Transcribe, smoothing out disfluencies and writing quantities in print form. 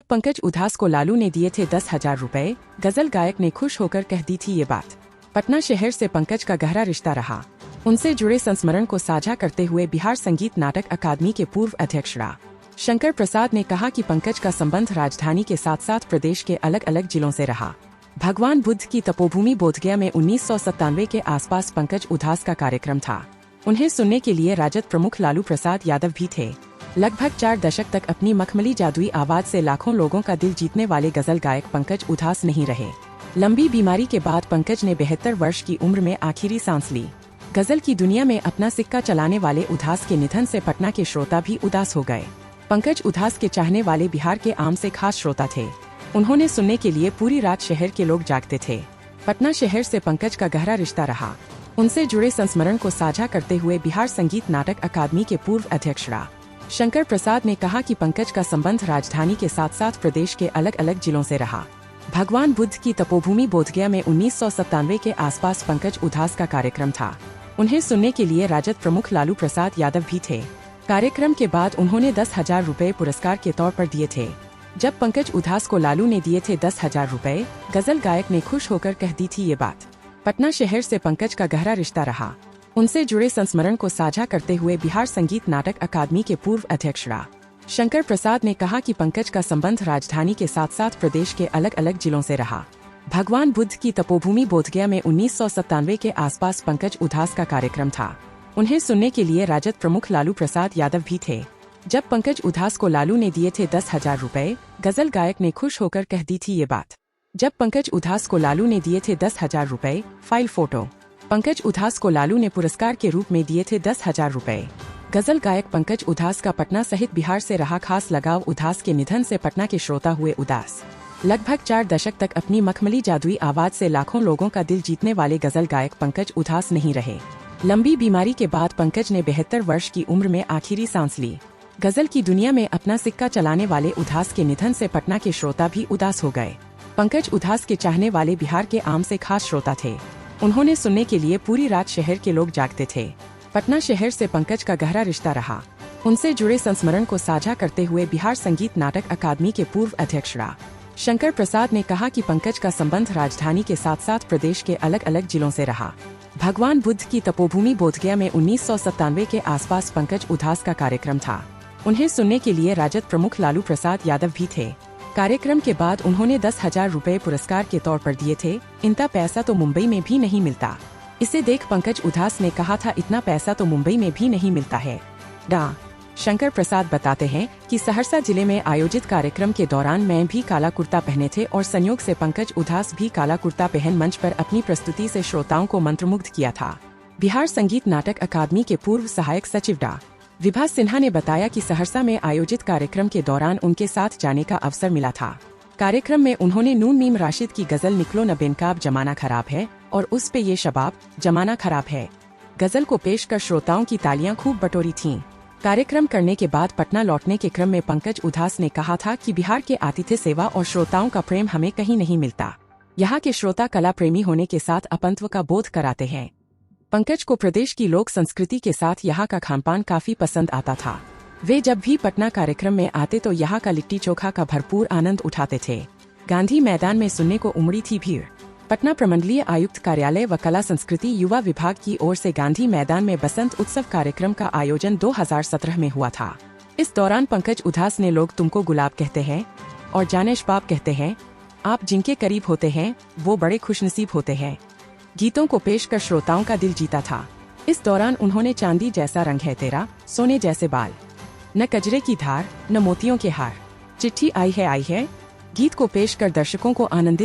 पंकज उधास को लालू ने दिए थे 10,000 रुपए, गजल गायक ने खुश होकर कह दी थी ये बात। पटना शहर से पंकज का गहरा रिश्ता रहा। उनसे जुड़े संस्मरण को साझा करते हुए बिहार संगीत नाटक अकादमी के पूर्व अध्यक्ष रा. शंकर प्रसाद ने कहा कि पंकज का संबंध राजधानी के साथ साथ प्रदेश के अलग अलग जिलों से रहा। भगवान बुद्ध की तपोभूमि बोधगया में 1997 के आसपास पंकज उधास का कार्यक्रम था। उन्हें सुनने के लिए राजद प्रमुख लालू प्रसाद यादव भी थे। लगभग 4 दशक तक अपनी मखमली जादुई आवाज से लाखों लोगों का दिल जीतने वाले गजल गायक पंकज उधास नहीं रहे। लंबी बीमारी के बाद पंकज ने 72 वर्ष की उम्र में आखिरी सांस ली। गजल की दुनिया में अपना सिक्का चलाने वाले उधास के निधन से पटना के श्रोता भी उदास हो गए। पंकज उधास के चाहने वाले बिहार के आम से खास श्रोता थे। उन्होंने सुनने के लिए पूरी रात शहर के लोग जागते थे। पटना शहर से पंकज का गहरा रिश्ता रहा। उनसे जुड़े संस्मरण को साझा करते हुए बिहार संगीत नाटक अकादमी के पूर्व अध्यक्ष रा. शंकर प्रसाद ने कहा कि पंकज का संबंध राजधानी के साथ साथ प्रदेश के अलग अलग जिलों से रहा। भगवान बुद्ध की तपोभूमि बोधगया में 1997 के आसपास पंकज उधास का कार्यक्रम था। उन्हें सुनने के लिए राजद प्रमुख लालू प्रसाद यादव भी थे। कार्यक्रम के बाद उन्होंने 10,000 रुपए पुरस्कार के तौर पर दिए थे। जब पंकज उधास को लालू ने दिए थे 10,000 रुपए, गजल गायक ने खुश होकर कह दी थी ये बात। पटना शहर से पंकज का गहरा रिश्ता रहा। उनसे जुड़े संस्मरण को साझा करते हुए बिहार संगीत नाटक अकादमी के पूर्व अध्यक्ष रा. शंकर प्रसाद ने कहा कि पंकज का संबंध राजधानी के साथ साथ प्रदेश के अलग अलग जिलों से रहा। भगवान बुद्ध की तपोभूमि बोधगया में 1997 के आसपास पंकज उधास का कार्यक्रम था। उन्हें सुनने के लिए राजद प्रमुख लालू प्रसाद यादव भी थे। जब पंकज उधास को लालू ने दिए थे 10,000 रुपए, गजल गायक ने खुश होकर कह दी थी ये बात। जब पंकज उधास को लालू ने दिए थे 10,000 रुपए, फाइल फोटो। पंकज उधास को लालू ने पुरस्कार के रूप में दिए थे 10,000 रुपए। गजल गायक पंकज उधास का पटना सहित बिहार से रहा खास लगाव। उधास के निधन से पटना के श्रोता हुए उदास। लगभग 4 दशक तक अपनी मखमली जादुई आवाज से लाखों लोगों का दिल जीतने वाले गजल गायक पंकज उधास नहीं रहे। लंबी बीमारी के बाद पंकज ने 72 वर्ष की उम्र में आखिरी सांस ली। गजल की दुनिया में अपना सिक्का चलाने वाले उधास के निधन से पटना के श्रोता भी उदास हो गए। पंकज उधास के चाहने वाले बिहार के आम से खास श्रोता थे। उन्होंने सुनने के लिए पूरी रात शहर के लोग जागते थे। पटना शहर से पंकज का गहरा रिश्ता रहा। उनसे जुड़े संस्मरण को साझा करते हुए बिहार संगीत नाटक अकादमी के पूर्व अध्यक्ष रा. शंकर प्रसाद ने कहा कि पंकज का संबंध राजधानी के साथ साथ प्रदेश के अलग अलग जिलों से रहा। भगवान बुद्ध की तपोभूमि बोधगया में 1997 के आसपास पंकज उधास का कार्यक्रम था। उन्हें सुनने के लिए राजद प्रमुख लालू प्रसाद यादव भी थे। कार्यक्रम के बाद उन्होंने 10,000 रुपए पुरस्कार के तौर पर दिए थे। इतना पैसा तो मुंबई में भी नहीं मिलता। इसे देख पंकज उधास ने कहा था इतना पैसा तो मुंबई में भी नहीं मिलता है। डा. शंकर प्रसाद बताते हैं कि सहरसा जिले में आयोजित कार्यक्रम के दौरान मैं भी काला कुर्ता पहने थे और संयोग से पंकज उधास भी काला कुर्ता पहन मंच पर अपनी प्रस्तुति से श्रोताओं को मंत्रमुग्ध किया था। बिहार संगीत नाटक अकादमी के पूर्व सहायक सचिव डा. विभा सिन्हा ने बताया कि सहरसा में आयोजित कार्यक्रम के दौरान उनके साथ जाने का अवसर मिला था। कार्यक्रम में उन्होंने नून मीम राशिद की गजल निकलो न बेनकाब जमाना खराब है और उस पे ये शबाब जमाना खराब है गजल को पेश कर श्रोताओं की तालियां खूब बटोरी थीं। कार्यक्रम करने के बाद पटना लौटने के क्रम में पंकज उधास ने कहा था कि बिहार के आतिथ्य सेवा और श्रोताओं का प्रेम हमें कहीं नहीं मिलता। यहाँ के श्रोता कला प्रेमी होने के साथ अपनत्व का बोध कराते हैं। पंकज को प्रदेश की लोक संस्कृति के साथ यहाँ का खानपान काफी पसंद आता था। वे जब भी पटना कार्यक्रम में आते तो यहाँ का लिट्टी चोखा का भरपूर आनंद उठाते थे। गांधी मैदान में सुनने को उमड़ी थी भीड़। पटना प्रमंडलीय आयुक्त कार्यालय व कला संस्कृति युवा विभाग की ओर से गांधी मैदान में बसंत उत्सव कार्यक्रम का आयोजन 2017 में हुआ था। इस दौरान पंकज उधास ने लोग तुमको गुलाब कहते हैं और जानेशबाब कहते हैं, आप जिनके करीब होते हैं वो बड़े खुशनसीब होते हैं गीतों को पेश कर श्रोताओं का दिल जीता था। इस दौरान उन्होंने चांदी जैसा रंग है तेरा, सोने जैसे बाल, न कजरे की धार न मोतियों के हार, चिट्ठी आई है गीत को पेश कर दर्शकों को आनंदित